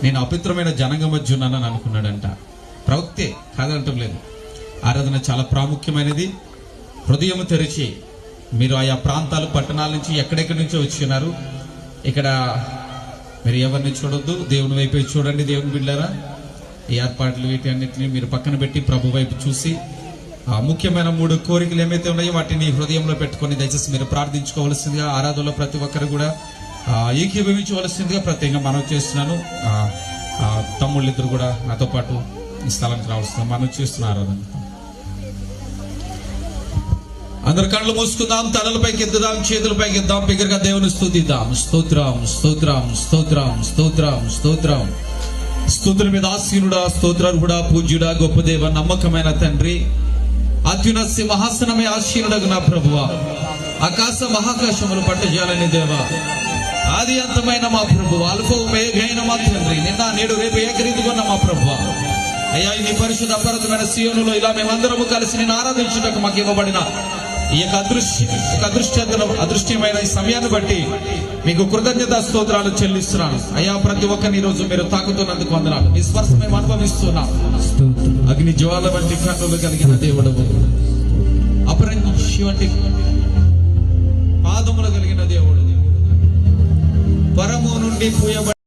నేను అపవిత్రమైన జనాంగం మధ్య ఉన్నానని అనుకున్నాడంట. ప్రవక్తే కాదంటం లేదు. ఆరాధన చాలా ప్రాముఖ్యమైనది. హృదయం తెరిచి మీరు ఆయా ప్రాంతాలు పట్టణాల నుంచి ఎక్కడెక్కడి నుంచో వచ్చి ఉన్నారు. ఇక్కడ మీరు ఎవరిని చూడొద్దు, దేవుని వైపు చూడండి. దేవుని బిడ్డలారా, ఈ ఏర్పాట్లు వీటి అన్నిటిని మీరు పక్కన పెట్టి ప్రభు వైపు చూసి ముఖ్యమైన 3 కోరికలు ఏమైతే ఉన్నాయో వాటిని హృదయంలో పెట్టుకొని దయచేసి మీరు ప్రార్థించుకోవాల్సిందిగా, ఆరాధనలో ప్రతి ఒక్కరు కూడా ఏకీభవించవలసిందిగా ప్రత్యేకంగా మనవి చేస్తున్నాను. తమ్ముళ్ళు ఇద్దరు కూడా నాతో పాటు ఈ స్థలానికి రావాల్సిందిగా మనవి చేస్తున్న ఆరాధన. అందరు కళ్ళు మూసుకుందాం, తలలపైకి ఎత్తుదాం, చేతులపైకి ఎద్దాం, బిగ్గరగా దేవుని స్తుతిద్దాం. స్తోత్రం స్తోత్రం స్తోత్రం స్తోత్రం స్తోత్రం. స్తోత్రం మీద ఆసీనుడా, స్తోత్రార్హుడా, పూజ్యుడా, గొప్ప దేవ, నమ్మకమైన తండ్రి, అత్యున్న సింహాసనమే ఆసీనుడగు నా ప్రభువా, ఆకాశ మహాకాశములు పట్టజాలని దేవా, ఆది అంతమైన మా ప్రభువా, అల్ఫా ఒమేగా మా తండ్రి, నిన్న నేడు రేపు ఏకరీతిగా మా ప్రభువా. అయ్యా, నీ పరిశుద్ధ అపరితమైన సీయోనులో ఇలా మేమందరము కలిసి నేను ఆరాధించుటకు మాకు ఇవ్వబడిన ఈ యొక్క అదృశ్యమైన ఈ సమయాన్ని బట్టి మీకు కృతజ్ఞత స్తోత్రాలు చెల్లిస్తున్నాను. అయ్యా, ప్రతి ఒక్కరిని ఈ రోజు మీరు తాకుతున్నందుకు వందనాలు. మీ స్పర్శ మేము అనుభవిస్తున్నాం. అగ్ని జ్వాల వంటి కన్నులు కలిగిన దేవుడవు, అపరంజి వంటి పాదములు కలిగిన దేవుడు, పరము నుండి పూయబడి